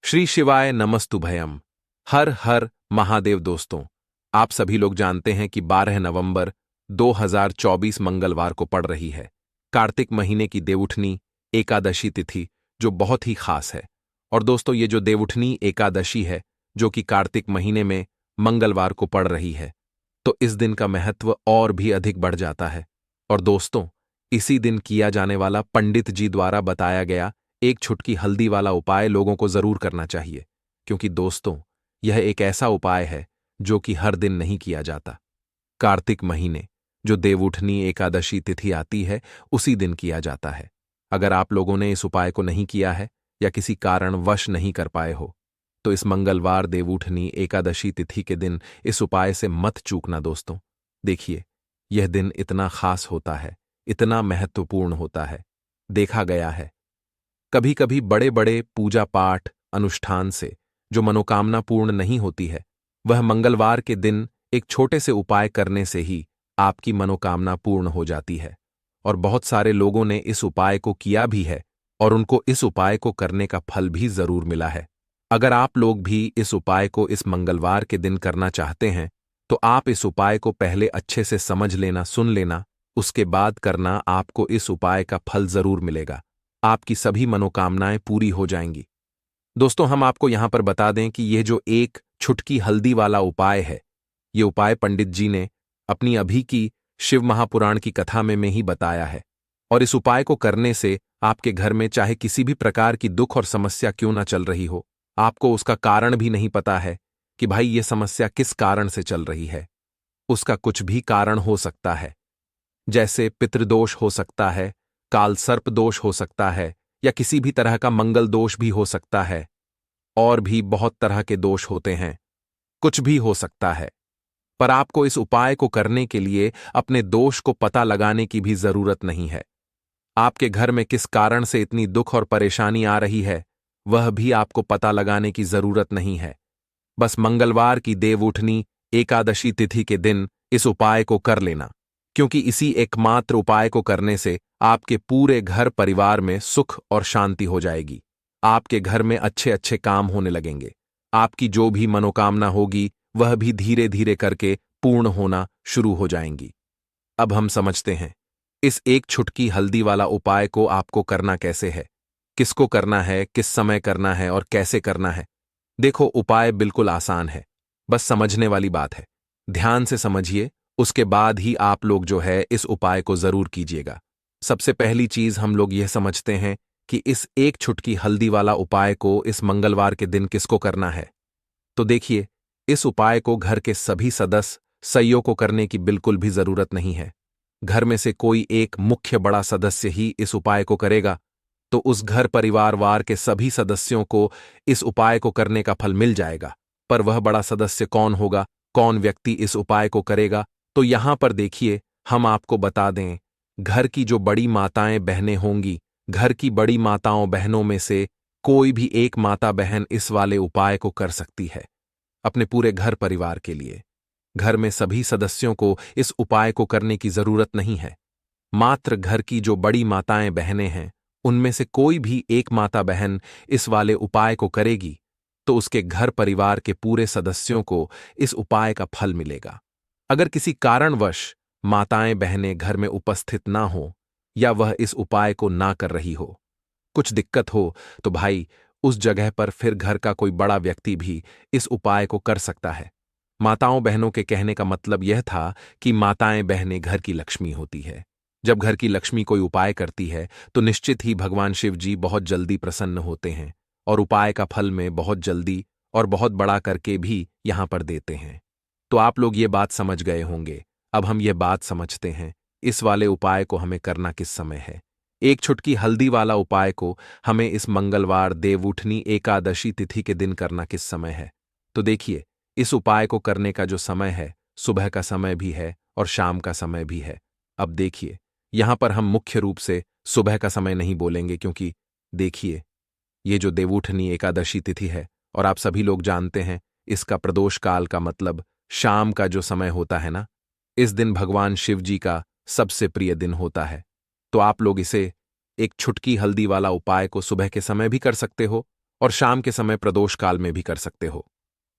श्री शिवाय नमस्तुभयम। हर हर महादेव। दोस्तों, आप सभी लोग जानते हैं कि 12 नवंबर 2024 मंगलवार को पड़ रही है कार्तिक महीने की देवउठनी एकादशी तिथि, जो बहुत ही खास है। और दोस्तों, ये जो देवउठनी एकादशी है जो कि कार्तिक महीने में मंगलवार को पड़ रही है, तो इस दिन का महत्व और भी अधिक बढ़ जाता है। और दोस्तों, इसी दिन किया जाने वाला पंडित जी द्वारा बताया गया एक छुटकी हल्दी वाला उपाय लोगों को जरूर करना चाहिए, क्योंकि दोस्तों, यह एक ऐसा उपाय है जो कि हर दिन नहीं किया जाता। कार्तिक महीने जो देवउठनी एकादशी तिथि आती है, उसी दिन किया जाता है। अगर आप लोगों ने इस उपाय को नहीं किया है या किसी कारणवश नहीं कर पाए हो, तो इस मंगलवार देवउठनी एकादशी तिथि के दिन इस उपाय से मत चूकना दोस्तों। देखिए, यह दिन इतना खास होता है, इतना महत्वपूर्ण होता है। देखा गया है कभी कभी बड़े बड़े पूजा पाठ अनुष्ठान से जो मनोकामना पूर्ण नहीं होती है, वह मंगलवार के दिन एक छोटे से उपाय करने से ही आपकी मनोकामना पूर्ण हो जाती है। और बहुत सारे लोगों ने इस उपाय को किया भी है और उनको इस उपाय को करने का फल भी जरूर मिला है। अगर आप लोग भी इस उपाय को इस मंगलवार के दिन करना चाहते हैं, तो आप इस उपाय को पहले अच्छे से समझ लेना, सुन लेना, उसके बाद करना। आपको इस उपाय का फल जरूर मिलेगा, आपकी सभी मनोकामनाएं पूरी हो जाएंगी। दोस्तों, हम आपको यहां पर बता दें कि यह जो एक छुटकी हल्दी वाला उपाय है, ये उपाय पंडित जी ने अपनी अभी की शिव महापुराण की कथा में ही बताया है। और इस उपाय को करने से आपके घर में चाहे किसी भी प्रकार की दुख और समस्या क्यों ना चल रही हो, आपको उसका कारण भी नहीं पता है कि भाई ये समस्या किस कारण से चल रही है, उसका कुछ भी कारण हो सकता है। जैसे पितृदोष हो सकता है, काल सर्प दोष हो सकता है, या किसी भी तरह का मंगल दोष भी हो सकता है। और भी बहुत तरह के दोष होते हैं, कुछ भी हो सकता है। पर आपको इस उपाय को करने के लिए अपने दोष को पता लगाने की भी जरूरत नहीं है। आपके घर में किस कारण से इतनी दुख और परेशानी आ रही है, वह भी आपको पता लगाने की जरूरत नहीं है। बस मंगलवार की देवउठनी एकादशी तिथि के दिन इस उपाय को कर लेना, क्योंकि इसी एकमात्र उपाय को करने से आपके पूरे घर परिवार में सुख और शांति हो जाएगी। आपके घर में अच्छे अच्छे काम होने लगेंगे। आपकी जो भी मनोकामना होगी वह भी धीरे धीरे करके पूर्ण होना शुरू हो जाएंगी। अब हम समझते हैं इस एक छुटकी हल्दी वाला उपाय को आपको करना कैसे है, किसको करना है, किस समय करना है और कैसे करना है। देखो, उपाय बिल्कुल आसान है, बस समझने वाली बात है। ध्यान से समझिए, उसके बाद ही आप लोग जो है इस उपाय को जरूर कीजिएगा। सबसे पहली चीज हम लोग यह समझते हैं कि इस एक छुटकी हल्दी वाला उपाय को इस मंगलवार के दिन किसको करना है। तो देखिए, इस उपाय को घर के सभी सदस्य सइयों को करने की बिल्कुल भी जरूरत नहीं है। घर में से कोई एक मुख्य बड़ा सदस्य ही इस उपाय को करेगा, तो उस घर परिवार वार के सभी सदस्यों को इस उपाय को करने का फल मिल जाएगा। पर वह बड़ा सदस्य कौन होगा, कौन व्यक्ति इस उपाय को करेगा, तो यहां पर देखिए, हम आपको बता दें, घर की जो बड़ी माताएं बहनें होंगी, घर की बड़ी माताओं बहनों में से कोई भी एक माता बहन इस वाले उपाय को कर सकती है अपने पूरे घर परिवार के लिए। घर में सभी सदस्यों को इस उपाय को करने की जरूरत नहीं है। मात्र घर की जो बड़ी माताएं बहनें हैं, उनमें से कोई भी एक माता बहन इस वाले उपाय को करेगी, तो उसके घर परिवार के पूरे सदस्यों को इस उपाय का फल मिलेगा। अगर किसी कारणवश माताएं बहनें घर में उपस्थित ना हो, या वह इस उपाय को ना कर रही हो, कुछ दिक्कत हो, तो भाई उस जगह पर फिर घर का कोई बड़ा व्यक्ति भी इस उपाय को कर सकता है। माताओं बहनों के कहने का मतलब यह था कि माताएं बहनें घर की लक्ष्मी होती है। जब घर की लक्ष्मी कोई उपाय करती है, तो निश्चित ही भगवान शिव जी बहुत जल्दी प्रसन्न होते हैं और उपाय का फल में बहुत जल्दी और बहुत बड़ा करके भी यहां पर देते हैं। तो आप लोग ये बात समझ गए होंगे। अब हम ये बात समझते हैं इस वाले उपाय को हमें करना किस समय है। एक छुटकी हल्दी वाला उपाय को हमें इस मंगलवार देवउठनी एकादशी तिथि के दिन करना किस समय है। तो देखिए, इस उपाय को करने का जो समय है, सुबह का समय भी है और शाम का समय भी है। अब देखिए, यहां पर हम मुख्य रूप से सुबह का समय नहीं बोलेंगे, क्योंकि देखिए, ये जो देवउठनी एकादशी तिथि है, और आप सभी लोग जानते हैं इसका प्रदोष काल का मतलब शाम का जो समय होता है ना, इस दिन भगवान शिव जी का सबसे प्रिय दिन होता है। तो आप लोग इसे एक छुटकी हल्दी वाला उपाय को सुबह के समय भी कर सकते हो और शाम के समय प्रदोष काल में भी कर सकते हो।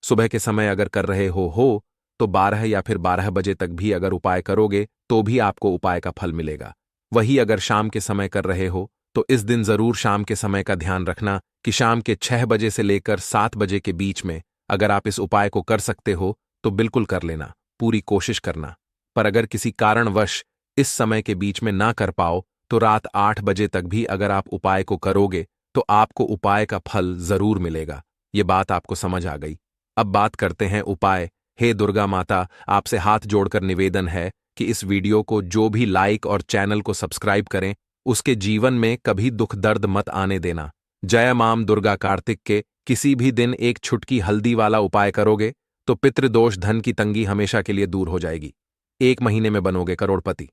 सुबह के समय अगर कर रहे हो तो 12 या फिर 12 बजे तक भी अगर उपाय करोगे तो भी आपको उपाय का फल मिलेगा। वही अगर शाम के समय कर रहे हो तो इस दिन जरूर शाम के समय का ध्यान रखना कि शाम के 6 बजे से लेकर 7 बजे के बीच में अगर आप इस उपाय को कर सकते हो तो बिल्कुल कर लेना, पूरी कोशिश करना। पर अगर किसी कारणवश इस समय के बीच में ना कर पाओ तो रात 8 बजे तक भी अगर आप उपाय को करोगे तो आपको उपाय का फल जरूर मिलेगा। ये बात आपको समझ आ गई। अब बात करते हैं उपाय। हे दुर्गा माता, आपसे हाथ जोड़कर निवेदन है कि इस वीडियो को जो भी लाइक और चैनल को सब्सक्राइब करें उसके जीवन में कभी दुख दर्द मत आने देना। जय माम दुर्गा। कार्तिक के किसी भी दिन एक छुटकी हल्दी वाला उपाय करोगे तो पितृदोष धन की तंगी हमेशा के लिए दूर हो जाएगी। 1 महीने में बनोगे करोड़पति।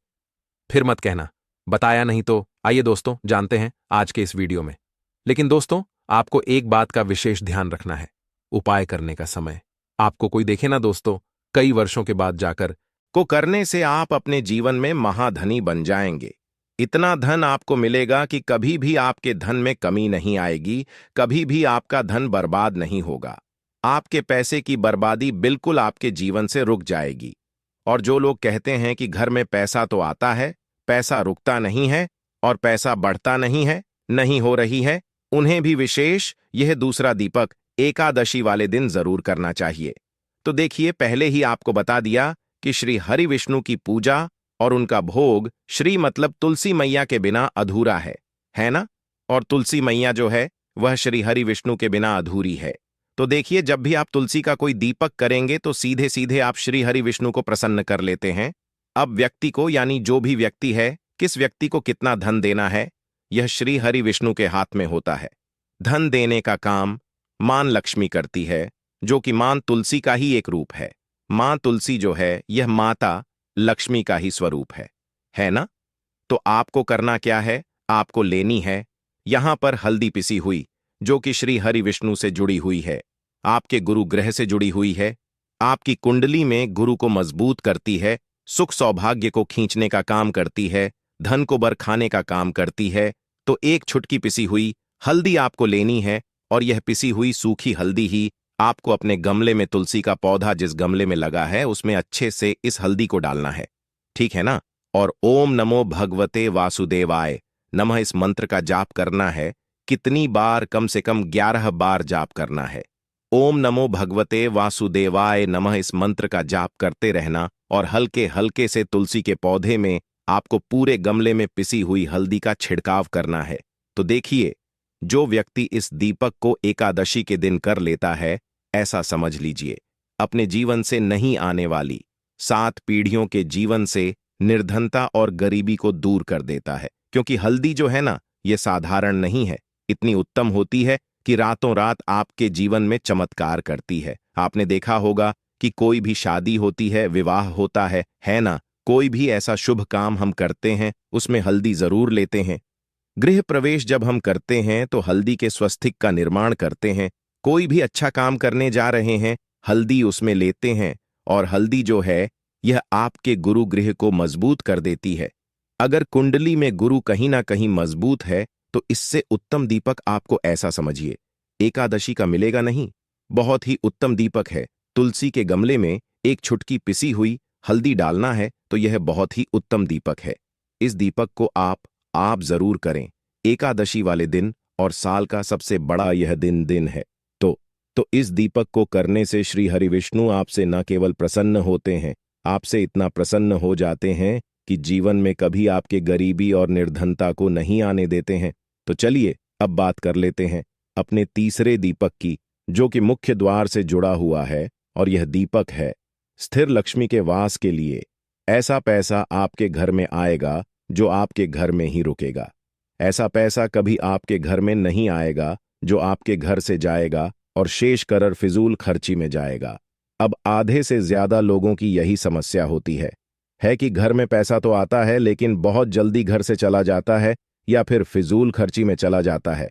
फिर मत कहना बताया नहीं तो। आइए दोस्तों जानते हैं आज के इस वीडियो में। लेकिन दोस्तों आपको एक बात का विशेष ध्यान रखना है, उपाय करने का समय आपको कोई देखे ना दोस्तों, कई वर्षों के बाद जाकर को करने से आप अपने जीवन में महाधनी बन जाएंगे। इतना धन आपको मिलेगा कि कभी भी आपके धन में कमी नहीं आएगी, कभी भी आपका धन बर्बाद नहीं होगा। आपके पैसे की बर्बादी बिल्कुल आपके जीवन से रुक जाएगी। और जो लोग कहते हैं कि घर में पैसा तो आता है, पैसा रुकता नहीं है और पैसा बढ़ता नहीं हो रही है, उन्हें भी विशेष यह दूसरा दीपक एकादशी वाले दिन जरूर करना चाहिए। तो देखिए, पहले ही आपको बता दिया कि श्री हरि विष्णु की पूजा और उनका भोग श्री मतलब तुलसी मैया के बिना अधूरा है ना? और तुलसी मैया जो है वह श्री हरि विष्णु के बिना अधूरी है। तो देखिए, जब भी आप तुलसी का कोई दीपक करेंगे तो सीधे सीधे आप श्री हरि विष्णु को प्रसन्न कर लेते हैं। अब व्यक्ति को, यानी जो भी व्यक्ति है, किस व्यक्ति को कितना धन देना है, यह श्री हरि विष्णु के हाथ में होता है। धन देने का काम मां लक्ष्मी करती है, जो कि मां तुलसी का ही एक रूप है। मां तुलसी जो है यह माता लक्ष्मी का ही स्वरूप है ना? तो आपको करना क्या है, आपको लेनी है यहां पर हल्दी पिसी हुई, जो कि श्री हरि विष्णु से जुड़ी हुई है, आपके गुरु ग्रह से जुड़ी हुई है, आपकी कुंडली में गुरु को मजबूत करती है, सुख सौभाग्य को खींचने का काम करती है, धन को बरखाने का काम करती है। तो एक छुटकी पिसी हुई हल्दी आपको लेनी है और यह पिसी हुई सूखी हल्दी ही आपको अपने गमले में, तुलसी का पौधा जिस गमले में लगा है उसमें अच्छे से इस हल्दी को डालना है, ठीक है ना? और ओम नमो भगवते वासुदेवाय नमः इस मंत्र का जाप करना है। कितनी बार? कम से कम 11 बार जाप करना है। ओम नमो भगवते वासुदेवाय नमः इस मंत्र का जाप करते रहना और हल्के हल्के से तुलसी के पौधे में आपको पूरे गमले में पिसी हुई हल्दी का छिड़काव करना है। तो देखिए, जो व्यक्ति इस दीपक को एकादशी के दिन कर लेता है, ऐसा समझ लीजिए अपने जीवन से नहीं आने वाली 7 पीढ़ियों के जीवन से निर्धनता और गरीबी को दूर कर देता है। क्योंकि हल्दी जो है ना, यह साधारण नहीं है, इतनी उत्तम होती है कि रातों रात आपके जीवन में चमत्कार करती है। आपने देखा होगा कि कोई भी शादी होती है, विवाह होता है ना? कोई भी ऐसा शुभ काम हम करते हैं उसमें हल्दी जरूर लेते हैं। गृह प्रवेश जब हम करते हैं तो हल्दी के स्वस्तिक का निर्माण करते हैं। कोई भी अच्छा काम करने जा रहे हैं, हल्दी उसमें लेते हैं। और हल्दी जो है यह आपके गुरु गृह को मजबूत कर देती है। अगर कुंडली में गुरु कहीं ना कहीं मजबूत है तो इससे उत्तम दीपक आपको ऐसा समझिए एकादशी का मिलेगा नहीं। बहुत ही उत्तम दीपक है। तुलसी के गमले में एक छुटकी पिसी हुई हल्दी डालना है तो यह बहुत ही उत्तम दीपक है। इस दीपक को आप जरूर करें एकादशी वाले दिन, और साल का सबसे बड़ा यह दिन है। तो इस दीपक को करने से श्री हरि विष्णु आपसे न केवल प्रसन्न होते हैं, आपसे इतना प्रसन्न हो जाते हैं कि जीवन में कभी आपके गरीबी और निर्धनता को नहीं आने देते हैं। तो चलिए अब बात कर लेते हैं अपने तीसरे दीपक की, जो कि मुख्य द्वार से जुड़ा हुआ है। और यह दीपक है स्थिर लक्ष्मी के वास के लिए। ऐसा पैसा आपके घर में आएगा जो आपके घर में ही रुकेगा। ऐसा पैसा कभी आपके घर में नहीं आएगा जो आपके घर से जाएगा और शेष करर फिजूल खर्ची में जाएगा। अब आधे से ज्यादा लोगों की यही समस्या होती है कि घर में पैसा तो आता है लेकिन बहुत जल्दी घर से चला जाता है या फिर फिजूल खर्ची में चला जाता है।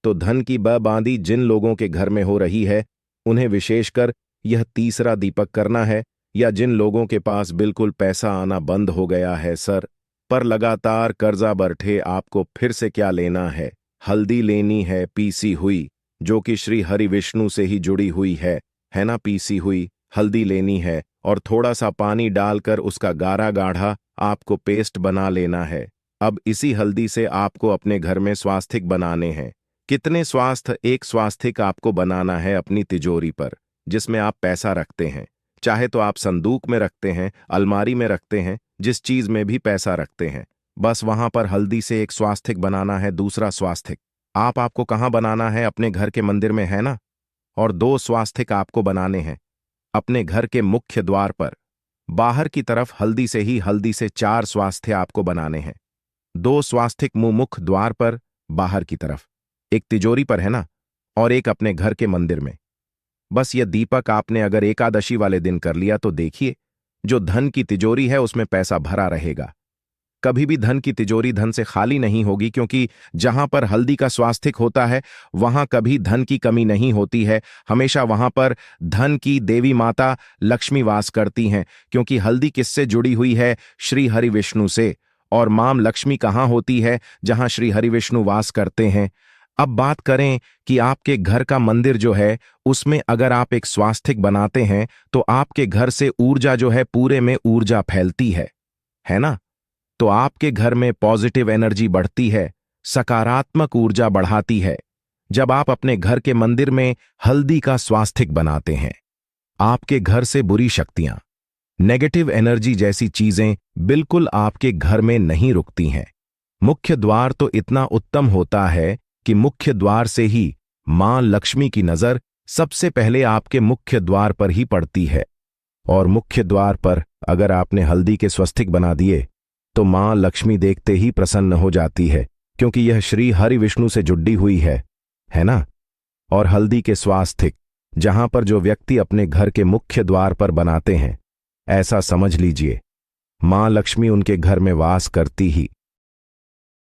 तो धन की बर्बादी जिन लोगों के घर में हो रही है उन्हें विशेषकर यह तीसरा दीपक करना है। या जिन लोगों के पास बिल्कुल पैसा आना बंद हो गया है सर, पर लगातार कर्जा बैठे, आपको फिर से क्या लेना है, हल्दी लेनी है पीसी हुई, जो कि श्री हरि विष्णु से ही जुड़ी हुई है ना। पीसी हुई हल्दी लेनी है और थोड़ा सा पानी डालकर उसका गाढ़ा गाढ़ा आपको पेस्ट बना लेना है। अब इसी हल्दी से आपको अपने घर में स्वास्तिक बनाने हैं। कितने स्वास्थ्य? एक स्वास्तिक आपको बनाना है अपनी तिजोरी पर, जिसमें आप पैसा रखते हैं। चाहे तो आप संदूक में रखते हैं, अलमारी में रखते हैं, जिस चीज में भी पैसा रखते हैं, बस वहां पर हल्दी से एक स्वास्तिक बनाना है। दूसरा स्वास्तिक आपको कहाँ बनाना है? अपने घर के मंदिर में, है ना। और 2 स्वास्तिक आपको बनाने हैं अपने घर के मुख्य द्वार पर, बाहर की तरफ। हल्दी से 4 स्वास्तिक आपको बनाने हैं। 2 स्वास्तिक मुख द्वार पर बाहर की तरफ, एक तिजोरी पर, है ना, और एक अपने घर के मंदिर में। बस ये दीपक आपने अगर एकादशी वाले दिन कर लिया तो देखिए, जो धन की तिजोरी है उसमें पैसा भरा रहेगा। कभी भी धन की तिजोरी धन से खाली नहीं होगी, क्योंकि जहां पर हल्दी का स्वास्तिक होता है वहां कभी धन की कमी नहीं होती है। हमेशा वहां पर धन की देवी माता लक्ष्मी वास करती हैं, क्योंकि हल्दी किससे जुड़ी हुई है? श्री हरि विष्णु से। और मां लक्ष्मी कहाँ होती है? जहां श्री हरि विष्णु वास करते हैं। अब बात करें कि आपके घर का मंदिर जो है उसमें अगर आप एक स्वास्तिक बनाते हैं तो आपके घर से ऊर्जा जो है पूरे में ऊर्जा फैलती है ना। तो आपके घर में पॉजिटिव एनर्जी बढ़ती है, सकारात्मक ऊर्जा बढ़ाती है। जब आप अपने घर के मंदिर में हल्दी का स्वास्तिक बनाते हैं, आपके घर से बुरी शक्तियां, नेगेटिव एनर्जी जैसी चीजें बिल्कुल आपके घर में नहीं रुकती हैं। मुख्य द्वार तो इतना उत्तम होता है कि मुख्य द्वार से ही मां लक्ष्मी की नजर सबसे पहले आपके मुख्य द्वार पर ही पड़ती है। और मुख्य द्वार पर अगर आपने हल्दी के स्वास्तिक बना दिए तो मां लक्ष्मी देखते ही प्रसन्न हो जाती है, क्योंकि यह श्री हरि विष्णु से जुड़ी हुई है ना। और हल्दी के स्वास्तिक जहां पर जो व्यक्ति अपने घर के मुख्य द्वार पर बनाते हैं, ऐसा समझ लीजिए मां लक्ष्मी उनके घर में वास करती ही